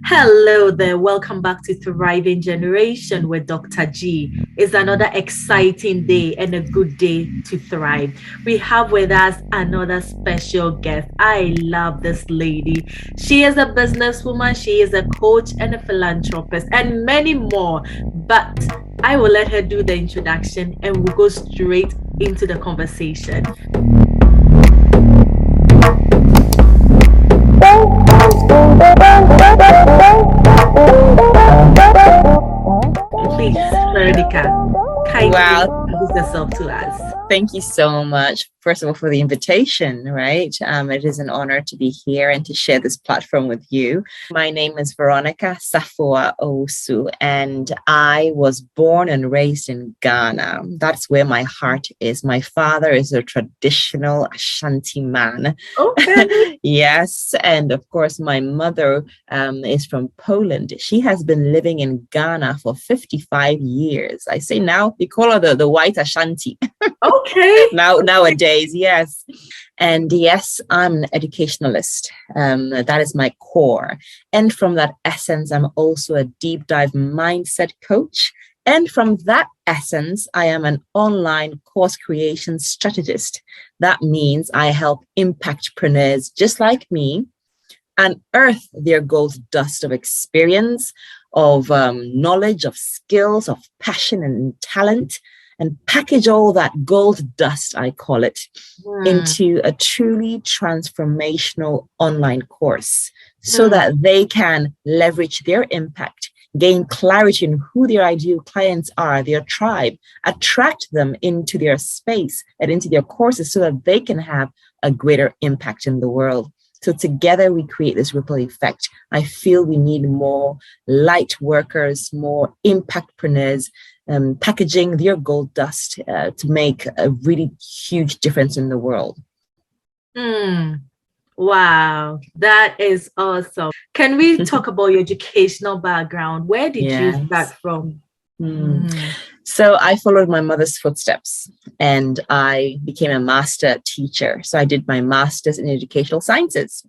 Hello there. Welcome back to Thriving Generation with Dr. G. It's another exciting day and a good day to thrive. We have with us another special guest. I love this lady. She is a businesswoman, she is a coach and a philanthropist, and many more. But I will let her do the introduction and we'll go straight into the conversation. Please, Veronica, kindly Wow. introduce yourself to us. Thank you so much, first of all, for the invitation, right? It is an honor to be here and to share this platform with you. My name is Veronica Safoa Owusu, and I was born and raised in Ghana. That's where my heart is. My father is a traditional Ashanti man. Okay. Yes. And of course, my mother is from Poland. She has been living in Ghana for 55 years. I say now, we call her the white Ashanti. Okay. Nowadays, yes. And yes, I'm an educationalist. That is my core. And from that essence, I'm also a deep dive mindset coach. And from that essence, I am an online course creation strategist. That means I help impactpreneurs just like me unearth their gold dust of experience, of knowledge, of skills, of passion and talent, and package all that gold dust, I call it, into a truly transformational online course so that they can leverage their impact, gain clarity on who their ideal clients are, their tribe, attract them into their space and into their courses so that they can have a greater impact in the world. So together we create this ripple effect. I feel we need more light workers, more impactpreneurs, packaging their gold dust to make a really huge difference in the world. Wow, that is awesome. Can we talk about your educational background? Where did you start from? So I followed my mother's footsteps and I became a master teacher. So I did my master's in educational sciences.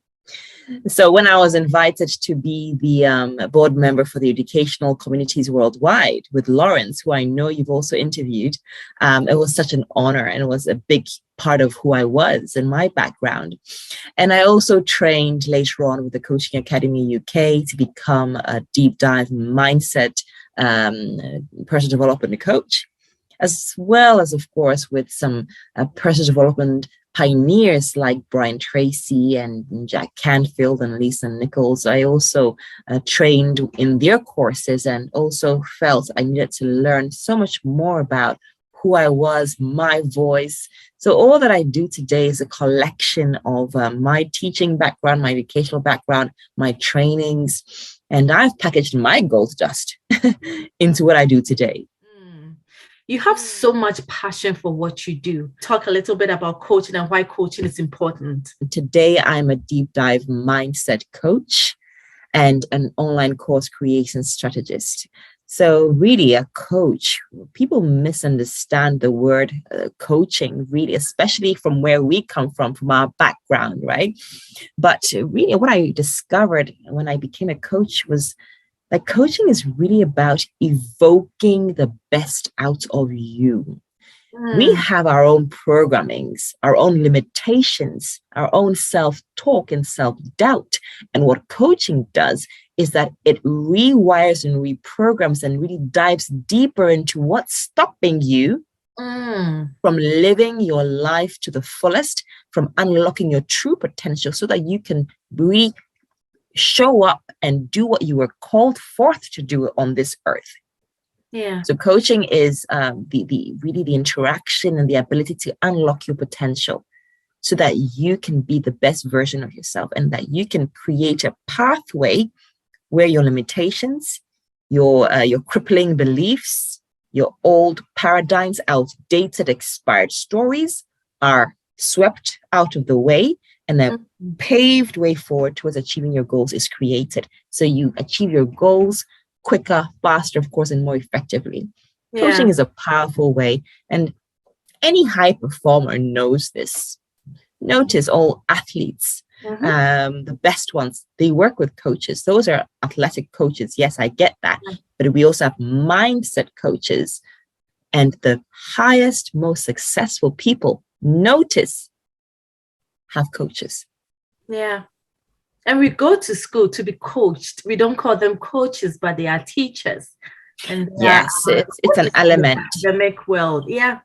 So when I was invited to be the board member for the educational communities worldwide with Lawrence, who I know you've also interviewed, it was such an honor and it was a big part of who I was and my background. And I also trained later on with the Coaching Academy UK to become a deep dive mindset personal development coach, as well as, of course, with some personal development pioneers like Brian Tracy and Jack Canfield and Lisa Nichols. I also trained in their courses and also felt I needed to learn so much more about who I was, my voice. So all that I do today is a collection of my teaching background, my educational background, my trainings, and I've packaged my gold dust into what I do today. You have so much passion for what you do. Talk a little bit about coaching and why coaching is important. Today, I'm a deep dive mindset coach and an online course creation strategist. So really a coach, people misunderstand the word coaching, really, especially from where we come from our background, right? But really what I discovered when I became a coach was that coaching is really about evoking the best out of you. We have our own programmings, our own limitations, our own self-talk and self-doubt. And what coaching does is that it rewires and reprograms and really dives deeper into what's stopping you from living your life to the fullest, from unlocking your true potential so that you can really show up and do what you were called forth to do on this earth. Yeah. So coaching is the interaction and the ability to unlock your potential so that you can be the best version of yourself and that you can create a pathway where your limitations, your crippling beliefs, your old paradigms, outdated, expired stories are swept out of the way, and a paved way forward towards achieving your goals is created. So you achieve your goals quicker, faster, of course, and more effectively. Yeah. Coaching is a powerful way, and any high performer knows this. Notice all athletes. The best ones, they work with coaches. Those are athletic coaches. Yes, I get that. But we also have mindset coaches. And the highest, most successful people, notice, have coaches. Yeah. And we go to school to be coached. We don't call them coaches, but they are teachers. And yes, it's an element. Academic world. Yeah.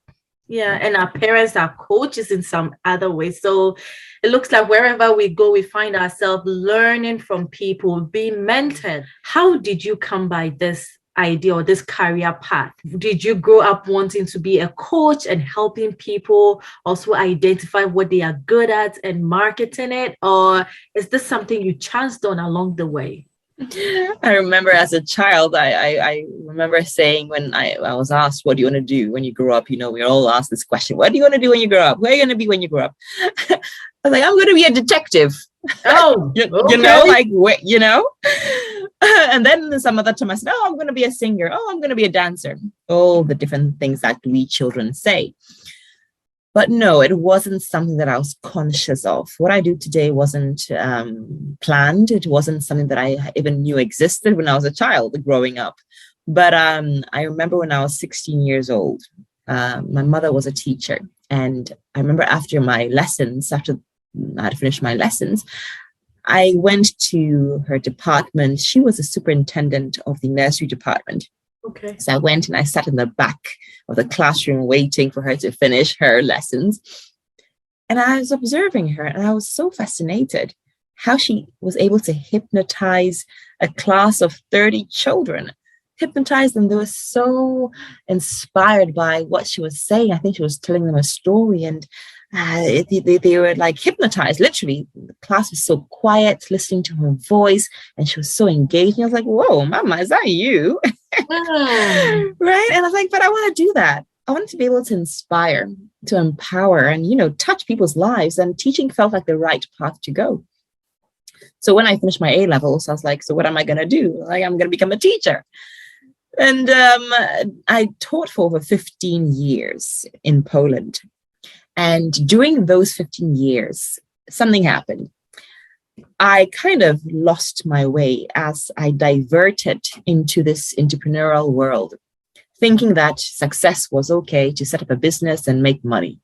Yeah. And our parents are coaches in some other way. So it looks like wherever we go, we find ourselves learning from people, being mentored. How did you come by this idea or this career path? Did you grow up wanting to be a coach and helping people also identify what they are good at and marketing it? Or is this something you chanced on along the way? I remember as a child, I remember saying when I was asked, what do you want to do when you grow up? We're all asked this question. What do you want to do when you grow up? Where are you going to be when you grow up? I was like, I'm going to be a detective. Oh, And then some other time I said, I'm going to be a singer. I'm going to be a dancer. All the different things that we children say. But no, it wasn't something that I was conscious of. What I do today wasn't planned. It wasn't something that I even knew existed when I was a child growing up. But I remember when I was 16 years old, my mother was a teacher. And I remember after I had finished my lessons, I went to her department. She was a superintendent of the nursery department. Okay. So I went and I sat in the back of the classroom waiting for her to finish her lessons. And I was observing her and I was so fascinated how she was able to hypnotize a class of 30 children. Hypnotize them. They were so inspired by what she was saying. I think she was telling them a story and they were like hypnotized, literally. The class was so quiet, listening to her voice, and she was so engaged. And I was like, whoa, Mama, is that you? Right? And I was like, but I want to do that. I wanted to be able to inspire, to empower, and, touch people's lives. And teaching felt like the right path to go. So when I finished my A-levels, I was like, so what am I going to do? Like, I'm going to become a teacher. And I taught for over 15 years in Poland. And during those 15 years, something happened. I kind of lost my way as I diverted into this entrepreneurial world, thinking that success was okay to set up a business and make money,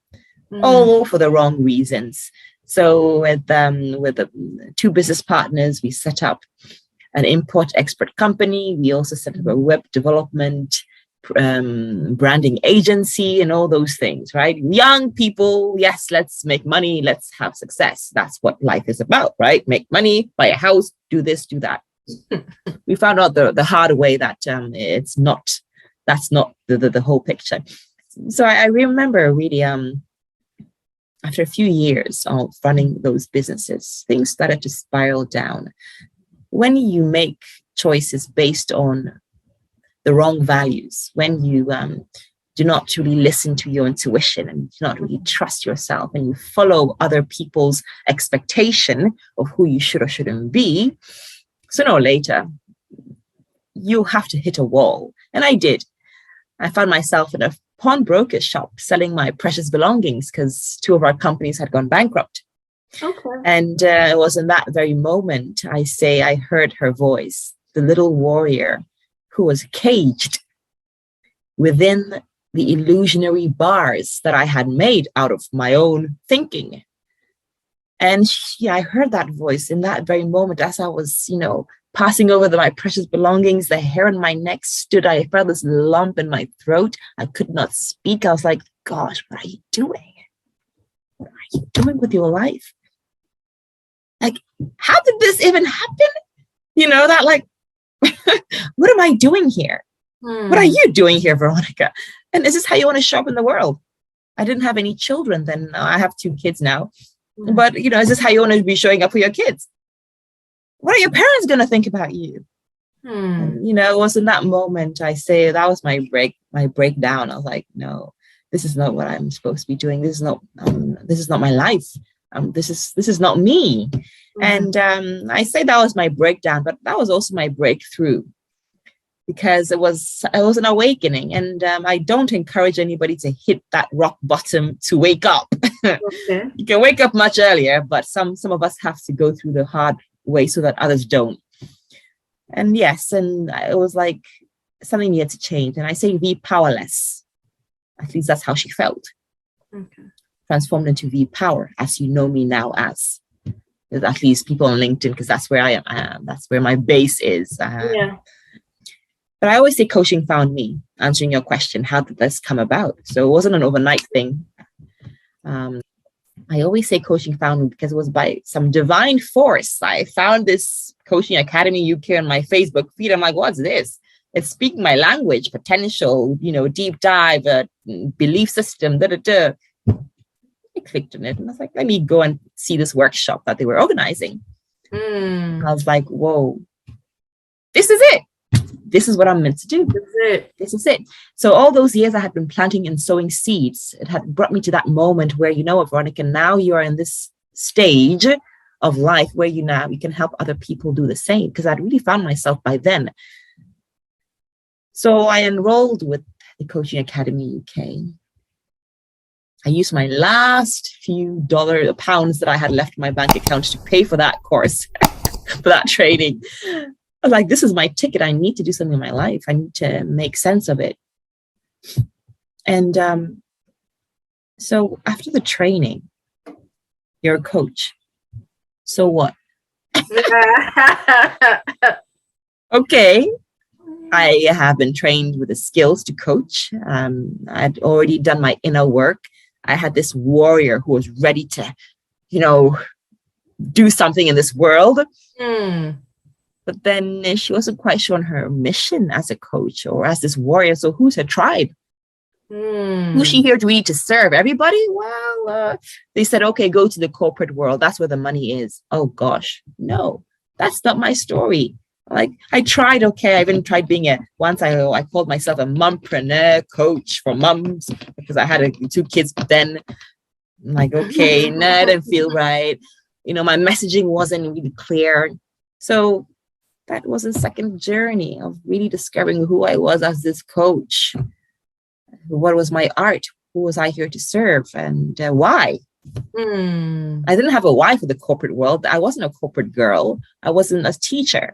all for the wrong reasons. So with the two business partners, we set up an import-export company. We also set up a web development branding agency and all those things, right? Young people, yes, let's make money, let's have success. That's what life is about, right? Make money, buy a house, do this, do that. We found out the hard way that that's not the whole picture. So I remember really after a few years of running those businesses, things started to spiral down. When you make choices based on the wrong values, when you do not really listen to your intuition and do not really trust yourself, and you follow other people's expectation of who you should or shouldn't be, sooner or later, you have to hit a wall. And I did. I found myself in a pawnbroker's shop selling my precious belongings because two of our companies had gone bankrupt. Okay. And it was in that very moment, I heard her voice, the little warrior who was caged within the illusionary bars that I had made out of my own thinking. And I heard that voice in that very moment as I was, passing over my precious belongings. The hair on my neck stood. I felt this lump in my throat. I could not speak. I was like, gosh, what are you doing? What are you doing with your life? Like, how did this even happen? What am I doing here? What are you doing here, Veronica? And is this how you want to show up in the world? I didn't have any children then. I have 2 kids now. But, is this how you want to be showing up for your kids? What are your parents going to think about you? And, it was in that moment I say that was my breakdown. I was like, no, this is not what I'm supposed to be doing. This is not my life. This is not me. And I say that was my breakdown, but that was also my breakthrough. because it was an awakening. And I don't encourage anybody to hit that rock bottom to wake up. Okay. You can wake up much earlier, but some of us have to go through the hard way so that others don't. And yes, and it was like something needed to change. And I say V powerless. At least that's how she felt. Okay. Transformed into V power, as you know me now as. At least people on LinkedIn, because that's where I am. That's where my base is. Yeah. But I always say coaching found me. Answering your question, how did this come about? So it wasn't an overnight thing. I always say coaching found me because it was by some divine force. I found this Coaching Academy UK on my Facebook feed. I'm like, what's this? It's speaking my language, potential, deep dive, belief system, I clicked on it and I was like, let me go and see this workshop that they were organizing. I was like, whoa, this is it. This is what I'm meant to do. This is it. So all those years I had been planting and sowing seeds, it had brought me to that moment where, Veronica, now you are in this stage of life where you can help other people do the same, because I'd really found myself by then. So I enrolled with the Coaching Academy UK. I used my last few pounds that I had left in my bank account to pay for that course, for that training. I was like, this is my ticket. I need to do something in my life. I need to make sense of it. And so after the training, you're a coach. So what? Okay. I have been trained with the skills to coach. I'd already done my inner work. I had this warrior who was ready to, do something in this world. But then she wasn't quite sure on her mission as a coach or as this warrior. So who's her tribe? Who's she here to serve? Everybody? Well, they said, okay, go to the corporate world. That's where the money is. Oh, gosh. No, that's not my story. Like, I tried, okay. I even tried being once I called myself a mompreneur coach for mums because I had 2 kids then. I'm like, okay, no, I didn't feel right. My messaging wasn't really clear. So that was a second journey of really discovering who I was as this coach. What was my art? Who was I here to serve? And why? I didn't have a why for the corporate world. I wasn't a corporate girl. I wasn't a teacher.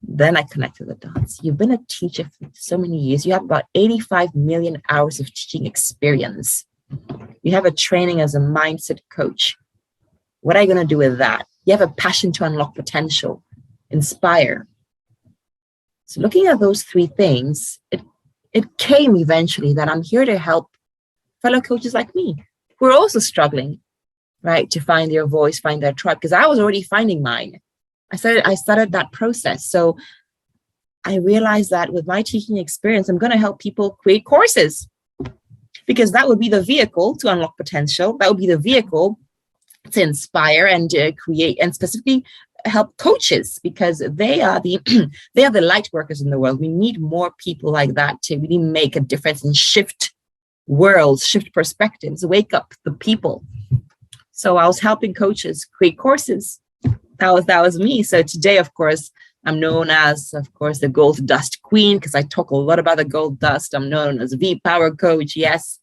Then I connected the dots. You've been a teacher for so many years. You have about 85 million hours of teaching experience. You have a training as a mindset coach. What are you going to do with that? You have a passion to unlock potential, inspire. So looking at those 3 things, it came eventually that I'm here to help fellow coaches like me who are also struggling, right, to find their voice, find their tribe, because I was already finding mine. I started that process. So I realized that with my teaching experience, I'm going to help people create courses, because that would be the vehicle to unlock potential. That would be the vehicle to inspire and create, and specifically help coaches, because they are the light workers in the world. We need more people like that to really make a difference and shift worlds, shift perspectives, wake up the people. So I was helping coaches create courses. That was me. So today, of course, I'm known as, of course, the Gold Dust Queen, because I talk a lot about the gold dust. I'm known as a V Power Coach, yes,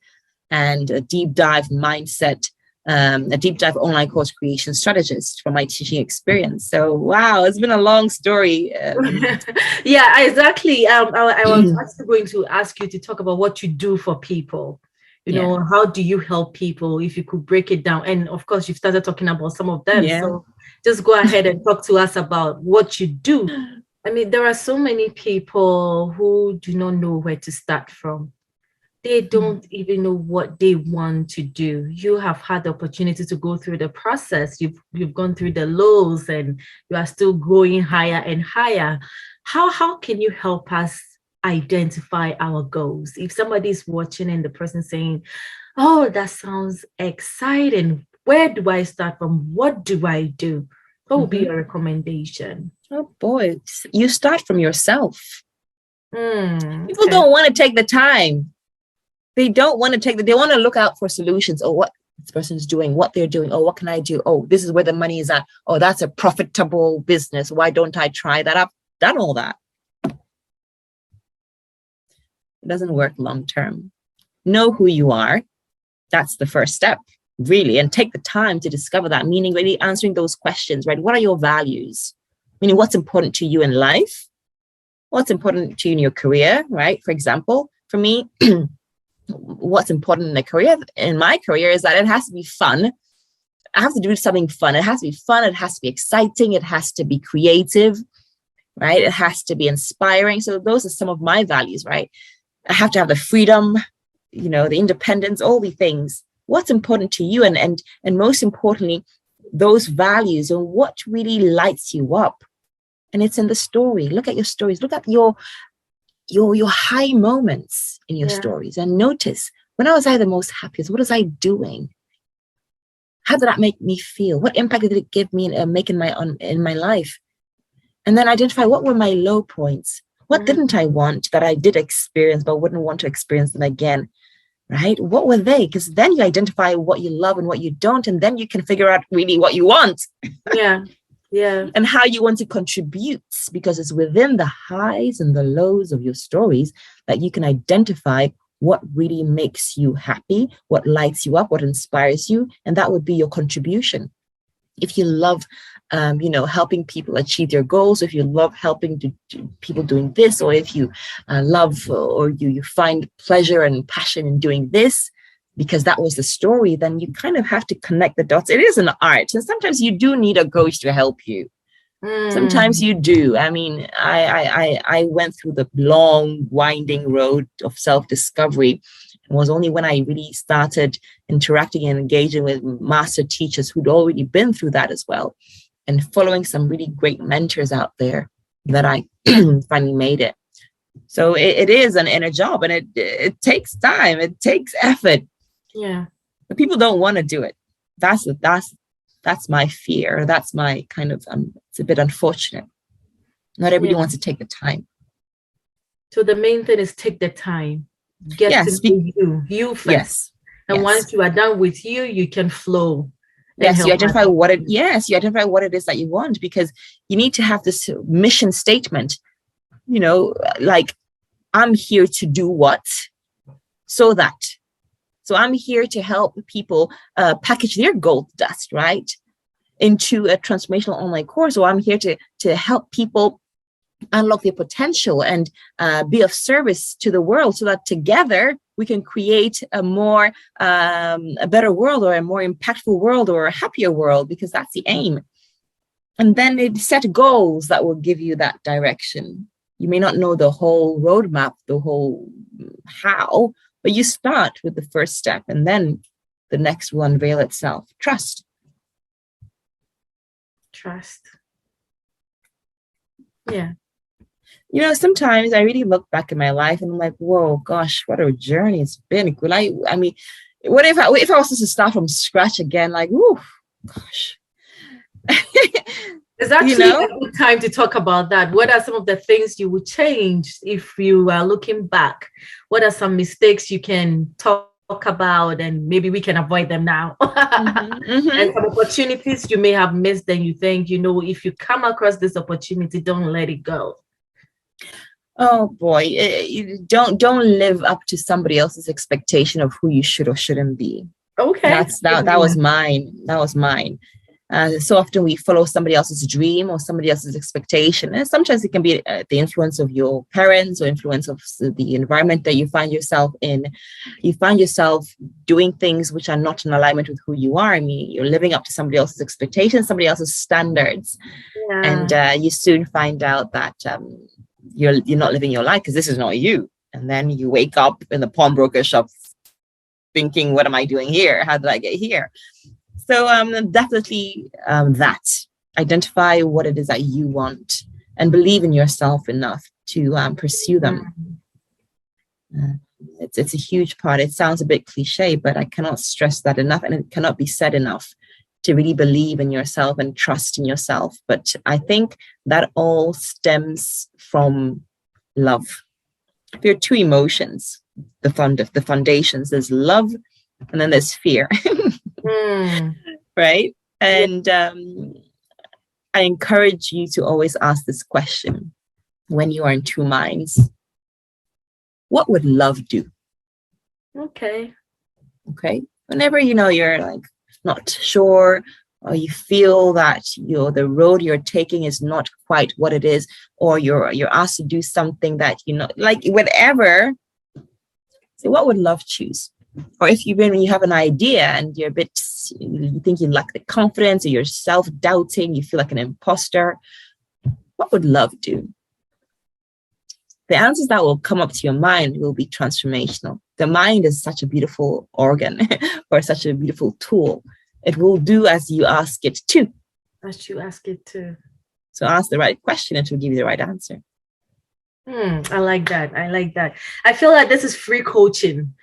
and a deep dive mindset, a deep dive online course creation strategist from my teaching experience. So, wow, it's been a long story. Yeah, exactly. I was actually going to ask you to talk about what you do for people. How do you help people, if you could break it down? And of course, you've started talking about some of them. Yeah. So just go ahead and talk to us about what you do. I mean, there are so many people who do not know where to start from. They don't even know what they want to do. You have had the opportunity to go through the process. You've gone through the lows and you are still growing higher and higher. How can you help us identify our goals? If somebody's watching and the person saying, oh, that sounds exciting, where do I start from? What do I do? What would be your recommendation? Oh boy, you start from yourself. People don't want to take the time. They don't want to they want to look out for solutions. Oh, what this person's doing, what they're doing. Oh, what can I do? Oh, this is where the money is at. Oh, that's a profitable business. Why don't I try that? I've done all that. It doesn't work long term. Know who you are. That's the first step, really, and take the time to discover that, meaning really answering those questions, right? What are your values? Meaning, what's important to you in life? What's important to you in your career, right? For example, for me, what's important in a career, in my career, is that it has to be fun. I have to do something fun. It has to be fun. It has to be exciting. It has to be creative, right? It has to be inspiring. So those are some of my values, right? I have to have the freedom, the independence, all the things. What's important to you, and most importantly, those values and what really lights you up. And it's in the story. Look at your stories. Look at your high moments in your stories, and notice, when I was the most happiest, what was I doing? How did that make me feel? What impact did it give me in making in my life? And then identify, what were my low points? What didn't I want that I did experience but wouldn't want to experience them again? Right? What were they? Because then you identify what you love and what you don't, and then you can figure out really what you want. Yeah. Yeah. And how you want to contribute, because it's within the highs and the lows of your stories that you can identify what really makes you happy, what lights you up, what inspires you. And that would be your contribution. If you love, helping people achieve their goals, if you love helping people doing this, or if you love or you find pleasure and passion in doing this, because that was the story, then you kind of have to connect the dots. It is an art. And sometimes you do need a coach to help you. Sometimes you do. I mean, I went through the long, winding road of self-discovery. It was only when I really started interacting and engaging with master teachers who'd already been through that as well, and following some really great mentors out there, that I finally made it. So it is an inner job, and it takes time. It takes effort. Yeah. But people don't want to do it. That's my fear. That's my kind of, it's a bit unfortunate. Not everybody wants to take the time. So the main thing is take the time. Get to know you first. Yes. And once you are done with you, you can flow. Yes, you identify what it is that you want, because you need to have this mission statement, like, I'm here to do what? So I'm here to help people package their gold dust, right, into a transformational online course. Or I'm here to help people unlock their potential and be of service to the world, so that together we can create a better world, or a more impactful world, or a happier world, because that's the aim. And then they set goals that will give you that direction. You may not know the whole roadmap, the whole how, but you start with the first step, and then the next will unveil itself. Trust. Yeah. Sometimes I really look back in my life and I'm like, whoa, gosh, what a journey it's been. I mean, what if I was to start from scratch again? Like, whoo, gosh. It's actually a good time to talk about that. What are some of the things you would change if you are looking back? What are some mistakes you can talk about, and maybe we can avoid them now? And some opportunities you may have missed, and you think, if you come across this opportunity, don't let it go. Oh boy, don't live up to somebody else's expectation of who you should or shouldn't be. Okay. That was mine. So often we follow somebody else's dream or somebody else's expectation. And sometimes it can be the influence of your parents, or influence of the environment that you find yourself in. You find yourself doing things which are not in alignment with who you are. I mean, you're living up to somebody else's expectations, somebody else's standards. And you soon find out that you're not living your life, because this is not you. And then you wake up in the pawnbroker shop thinking, what am I doing here? How did I get here? So definitely that. Identify what it is that you want, and believe in yourself enough to pursue them. It's a huge part. It sounds a bit cliche, but I cannot stress that enough, and it cannot be said enough, to really believe in yourself and trust in yourself. But I think that all stems from love. There are two emotions, the foundations. There's love, and then there's fear. Right? And I encourage you to always ask this question when you are in two minds. What would love do? Okay. Okay. Whenever you're like not sure, or you feel that the road you're taking is not quite what it is, or you're asked to do something that like whatever, say what would love choose? Or if you have an idea and you think you lack the confidence, or you're self-doubting, you feel like an imposter, what would love do? The answers that will come up to your mind will be transformational. The mind is such a beautiful organ or such a beautiful tool. It will do as you ask it to. As you ask it to. So ask the right question, it will give you the right answer. I like that. I feel like this is free coaching.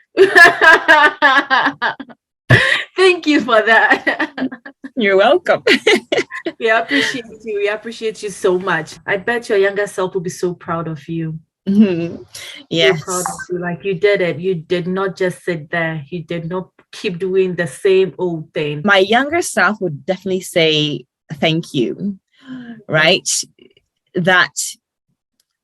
Thank you for that. You're welcome. We appreciate you. We appreciate you so much. I bet your younger self will be so proud of you. Mm-hmm. Yes. So proud of you. Like you did it. You did not just sit there. You did not keep doing the same old thing. My younger self would definitely say thank you, right?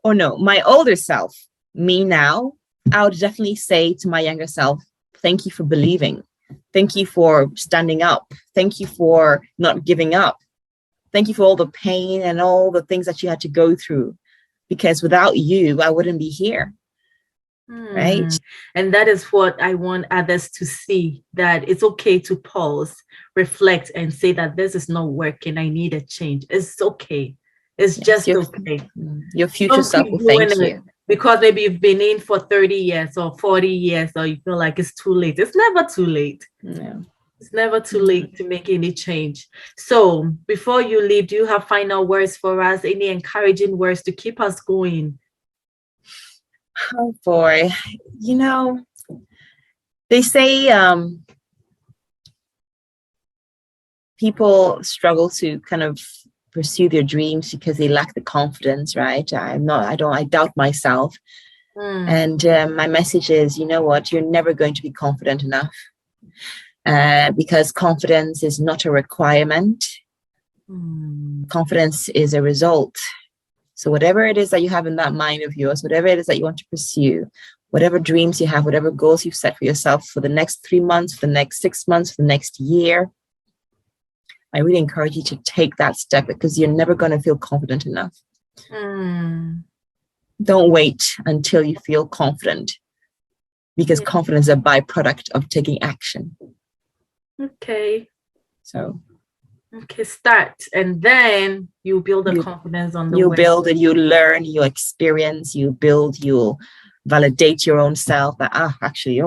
My older self, me now, I would definitely say to my younger self, thank you for believing. Thank you for standing up. Thank you for not giving up. Thank you for all the pain and all the things that you had to go through. Because without you, I wouldn't be here. Right. And that is what I want others to see, that it's okay to pause, reflect, and say that this is not working. I need a change. It's okay. It's just okay. Your future self will thank you. Because maybe you've been in for 30 years or 40 years, or you feel like it's too late. It's never too late. No. It's never too late to make any change. So before you leave, do you have final words for us? Any encouraging words to keep us going? Oh boy. They say people struggle to kind of pursue their dreams because they lack the confidence, right? I doubt myself. And my message is, you know what? You're never going to be confident enough. Because confidence is not a requirement. Confidence is a result. So whatever it is that you have in that mind of yours, whatever it is that you want to pursue, whatever dreams you have, whatever goals you've set for yourself for the next 3 months, for the next 6 months, for the next year, I really encourage you to take that step, because you're never going to feel confident enough. Don't wait until you feel confident, because confidence is a byproduct of taking action. Okay. So. Okay, start, and then you build the confidence on the way. You build it, you learn, you experience, you build, you'll validate your own self that, actually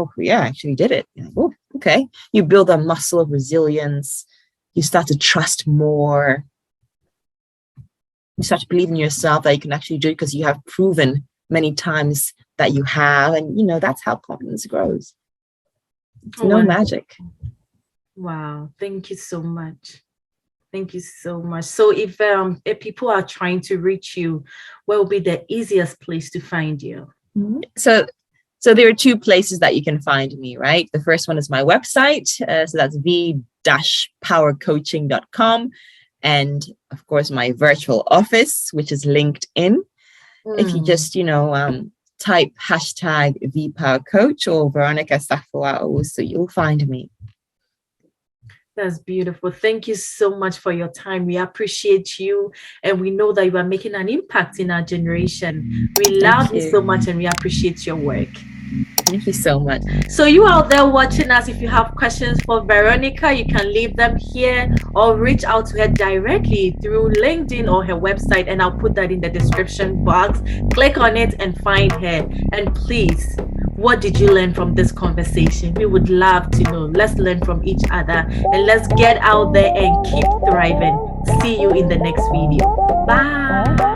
did it. Oh, okay. You build a muscle of resilience. You start to trust more. You start to believe in yourself that you can actually do it, because you have proven many times that you have. And, that's how confidence grows. It's no magic. Wow. Thank you so much. Thank you so much. So if people are trying to reach you, what will be the easiest place to find you? So there are 2 places that you can find me, right? The first one is my website. So that's v-powercoaching.com. And of course, my virtual office, which is LinkedIn. If you just, type hashtag #VPowerCoach or Veronica Safoa Owusu, you'll find me. That's beautiful. Thank you so much for your time. We appreciate you, and we know that you are making an impact in our generation. We love you so much, and we appreciate your work. Thank you so much. So you out there watching us, if you have questions for Veronica, you can leave them here or reach out to her directly through LinkedIn or her website, and I'll put that in the description box. Click on it and find her. And please, what did you learn from this conversation? We would love to know. Let's learn from each other, and let's get out there and keep thriving. See you in the next video. Bye.